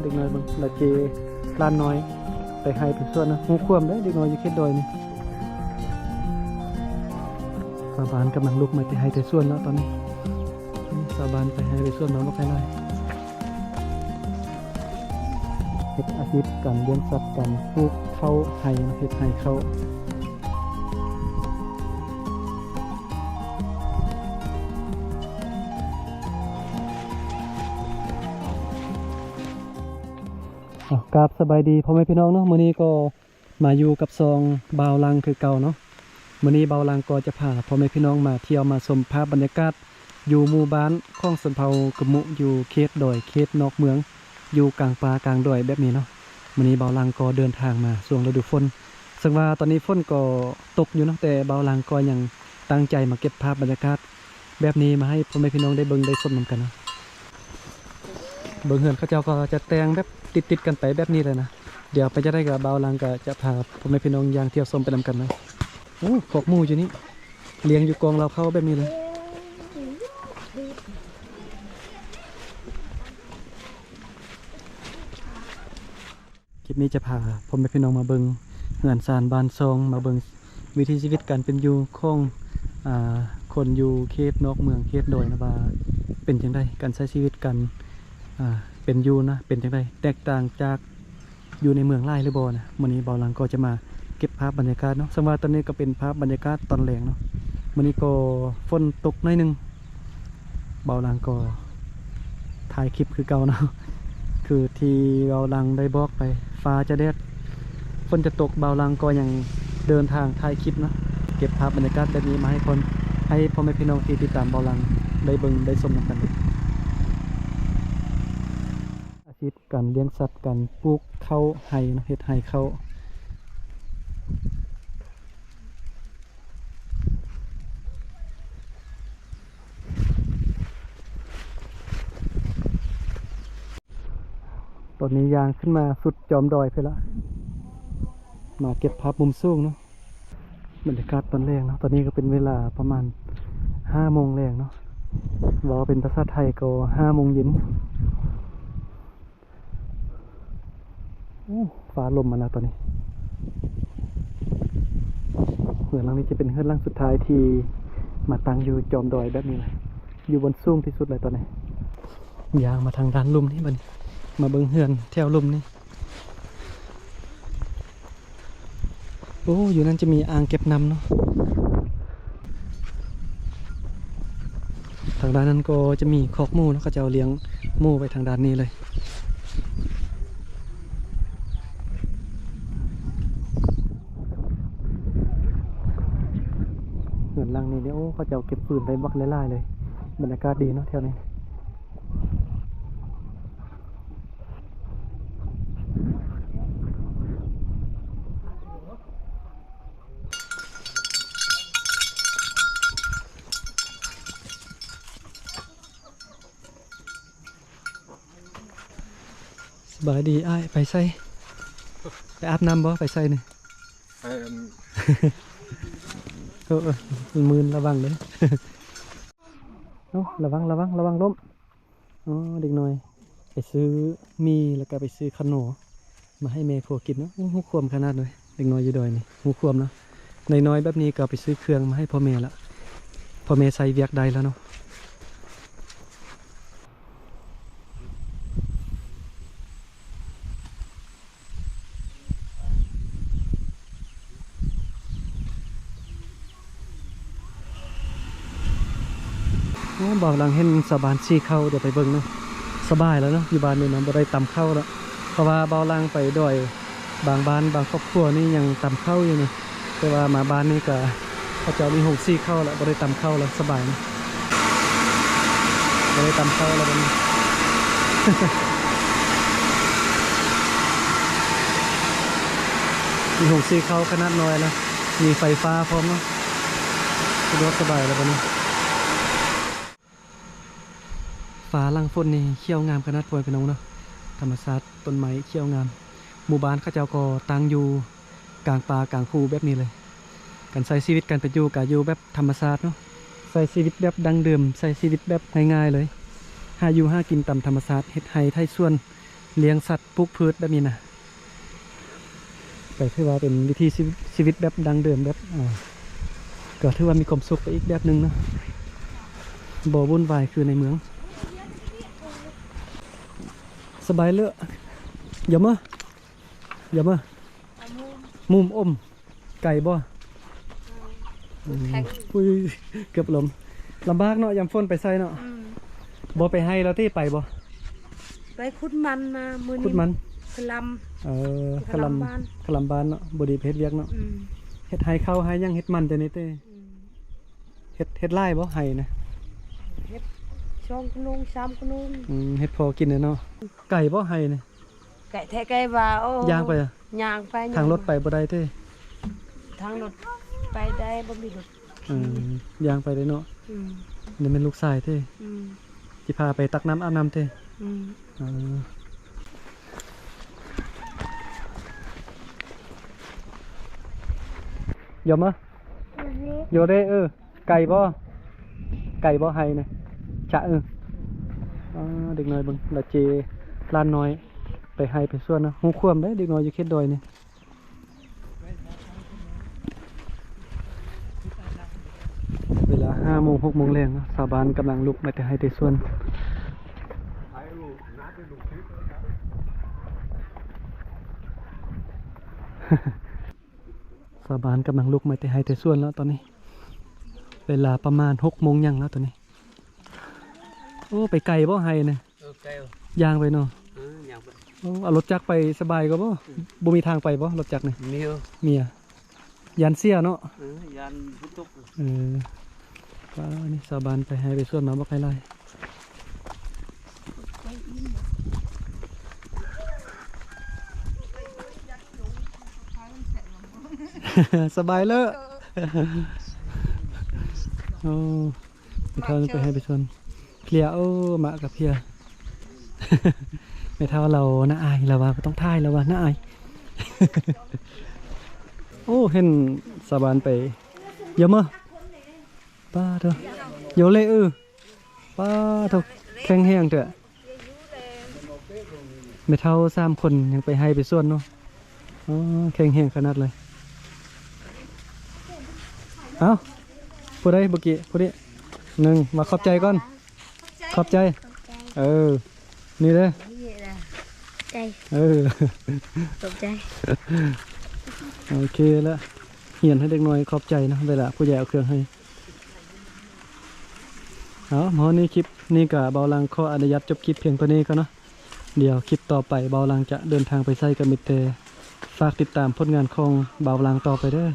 เด็กน้อยบางละเจล้านน้อยไปให้เป็นส่วนนะหูควมได้เด็กน้อยอยู่เขตดอยนี่สาบานกำลังลุกมาไปให้แต่ส่วนแล้วตอนนี้สาบานไปให้ไปส่วนน้องนกไข่น้อยเฮ็ดอาชีพการเลี้ยงสัตว์กันปลูกเข้าไห้เฮ็ดไห้เข้ากราบสบายดีพ่อแม่พี่น้องเนาะมื้อนี้ก็มาอยู่กับซองบาวลังคือเก่าเนาะมื้อนี้บาวลังก็จะพาพ่อแม่พี่น้องมาเที่ยวมาชมภาพบรรยากาศอยู่หมู่บ้านข้องสนเผากระมุอยู่เขตดอยเขตนอกเมืองอยู่กลางป่ากลางดอยแบบนี้เนาะมื้อนี้บาวลังก็เดินทางมาช่วงฤดูฝนซึ่งว่าตอนนี้ฝนก็ตกอยู่เนาะแต่บาวลังก็ยังตั้งใจมาเก็บภาพบรรยากาศแบบนี้มาให้พ่อแม่พี่น้องได้เบิ่งได้ชมกันเนาะเบิ่งเฮือนเขาเจ้าก็จะแต่งแบบติดกันไปแบบนี้เลยนะเดี๋ยวไปจะได้กับบาวลังก็จะพาพ่อแม่พี่น้องยางเที่ยวชมไปนำกันนะโอ้ขอกหมูอยู่นี่เลี้ยงอยู่กองเราเข้าแบบนี้เลยคลิปนี้จะพาพ่อแม่พี่น้องมาเบิ่งเฮือนซานบ้านซองมาเบิ่งวิถีชีวิตการเป็นอยู่ของคนอยู่เขตนอกเมืองเขตดอยนะว่าเป็นจังไดการใช้ชีวิตกันเป็นอยู่นะเป็นจังไดแตกต่างจากอยู่ในเมืองไร่หรือบ่นะมื้อนี้บาวลังก็จะมาเก็บภาพบรรยากาศเนาะสมว่าตอนนี้ก็เป็นภาพบรรยากาศตอนแลงเนาะมื้อนี้ก็ฝนตกหน่อยนึงบาวลังก็ถ่ายคลิปคือเก่าเนาะคือที่บาวลังได้บอกไปฟ้าจะแดดฝนจะตกบาวลังก็ยังเดินทางถ่ายคลิปเนาะเก็บภาพบรรยากาศแบบนี้มาให้พ่อแม่พี่น้องที่ติดตามบาวลังได้เบิ่งได้ชมกันอาชีพการเลี้ยงสัตว์การปลูกข้าวไห่เฮ็ดไห่ข้าวตอนนี้ยางขึ้นมาสุดจอมดอยไปแล้วมาเก็บภาพมุมสูงเนาะบรรยากาศตอนแรกเนาะตอนนี้ก็เป็นเวลาประมาณ5 โมงแรงเนาะว่าเป็นภาษาไทยก็5 โมงเย็นฟ้าลมมาแล้วตอนนี้เฮือนหลังนี้จะเป็นเฮือนหลังสุดท้ายที่มาตั้งอยู่จอมดอยแบบนี้เลยอยู่บนสูงที่สุดเลยตอนนี้ยางมาทางด้านลุ่มนี่มันมาเบิ่งเฮือนแถวลุ่มนี่โอ้อยู่นั่นจะมีอ่างเก็บน้ำเนาะทางด้านนั้นก็จะมีคอกหมูแล้วก็จะเอาเลี้ยงหมูไปทางด้านนี้เลยเฮือนหลังนี้เนี่ยโอ้เขาจะเอาเก็บปืนไปบักไล่ๆเลยบรรยากาศดีเนาะแถวนี้สบายดีอ้ายไปใส่ไปอาบน้ำบ่ไปใส่นี่มือระวังเลยระวังล้มอ๋อเด็กน้อยไปซื้อมีแล้วก็ไปซื้อขนมมาให้แม่ครัวกินเนาะหูควมขนาดเลยเด็กน้อยอยู่ดอยนี่หูควมเนาะน้อยแบบนี้ก็ไปซื้อเครื่องมาให้พ่อแม่ละพ่อแม่ใส่เวียกใดแล้วเนาะบ่าวหลังเห็นสะบานซี่เข้าเดี๋ยวไปเบิ่งเนาะสบายแล้วเนาะอยู่บ้านนี่นะบ่ได้ตำเข้าแล้วเพราะว่าบ่าวหลังไปดอยบางบ้านบางครอบครัวนี่ยังตำเข้าอยู่นะแต่ว่ามาบ้านนี่ก็เขาจะมีหงซี่เข้าแล้วบ่ได้ตำเข้าแล้วสบายนะบ่ได้ตำเข้าแล้วบัดนี้ มีหงซี่เข้าขนาดน้อยแล้วมีไฟฟ้าพร้อมเนาะสะดวกสบายแล้วบัดนี้ฟ้าหลังฝนนี่เขียวงามขนาดพวยพี่น้องเนาะธรรมชาติต้นไม้เขียวงามหมู่บ้านเขาเจ้าก็ตั้งอยู่กลางป่ากลางภูแบบนี้เลยการใช้ชีวิตการเป็นอยู่กับอยู่แบบธรรมชาติเนาะใช้ชีวิตแบบดั้งเดิมใช้ชีวิตแบบง่ายๆเลยหาอยู่หากินตามธรรมชาติเฮ็ดไร่ไถสวน เลี้ยงสัตว์ปลูกพืชแบบนี้นะก็ถือว่าเป็นวิธีชีวิตแบบดังเดิมแบบก็ถือว่ามีความสุขไปอีกแบบหนึ่งนะบ่วุ่นวายคือในเมืองสบายเลอะอย่ามามุมอมไก่บ่ปุ้ยเกือบลมลำบากเนาะยามฝนไปใส่เนาะบ่ไปให้แล้วที่ไปบ่ไปขุดมันมามือนี้ขุดมันขลขลำบานเนาะบ่ดีเพชรเวียกเนาะเฮ็ดให้เข้าให้ยังเฮ็ดมันแต่นี่เต้เฮ็ดไร่บ่ให้นะเฮ็ดช่องขนม3ขนมเฮ็ดพอกินเนาะไก่บ่ให้นี่ไก่แท้ไก่ว่าโอ้ย่างไปอ่ะย่างไปทางรถไปบ่ได้เต้ทางรถไปได้บ่มีรถย่างไปได้เนาะนี่เป็นลูกชายเต้สิพาไปตักน้ำอาบน้ำเต้ยอมมั้ยโยเด้ไก่บ่ให้นะจะเด็กน้อยเบิ่งละเจลานน้อยไปให้ไปส่วนนะหูควมได้เด็กน้อยอยู่เขตดอยนี่เวลา5 โมง 6 โมงแรงนะชาวบ้านกำลังลุกมาแต่ให้แต่ส่วนชาวบ้านกำลังลุกมาแต่ให้แต่ส่วนแล้วตอนนี้เวลาประมาณ6 โมงยังแล้วตอนนี้โอ้ไปไกลบ่ให้นะย่างไปเนาะเอารถจักรไปสบายก็บ่มีทางไปบ่รถจักรนี่มียันเสียเนาะยันพุตุกก็นี่ชาวบ้านไปให้ไปส่วนมาบ่ไกลไล่สบายเลยโอ้ไปเท่าไปให้ไปส่วนเพลียมากับเพียไม่เท่าเราน่าอายเราว่าต้องท่ายเราว่าน่าอายโอ้เห็นสาบานไปเยอะมั้ยป้าเถอะโยเล่ป้าเถอะแข็งแห้งเถอะไม่เท่า3 คนยังไปให้ไปส่วนเนาะแข็งแห้งขนาดเลยเอ้าพูดได้เมื่อกี้พูดดิ1มาขอบใจก่อนขอบใจนี่เลยใจตกใจโอเคแล้วเหียนให้เด็กน้อยขอบใจนะเวลาผู้ใหญ่เอาเครื่องให้หมอนี่คลิปนี่กับเบาลังขออนุญาตจบคลิปเพียงตัวนี้ก็เนาะเดี๋ยวคลิปต่อไปเบาลังจะเดินทางไปไส้กับมิเตฝากติดตามผลงานของเบาลังต่อไปเด้อ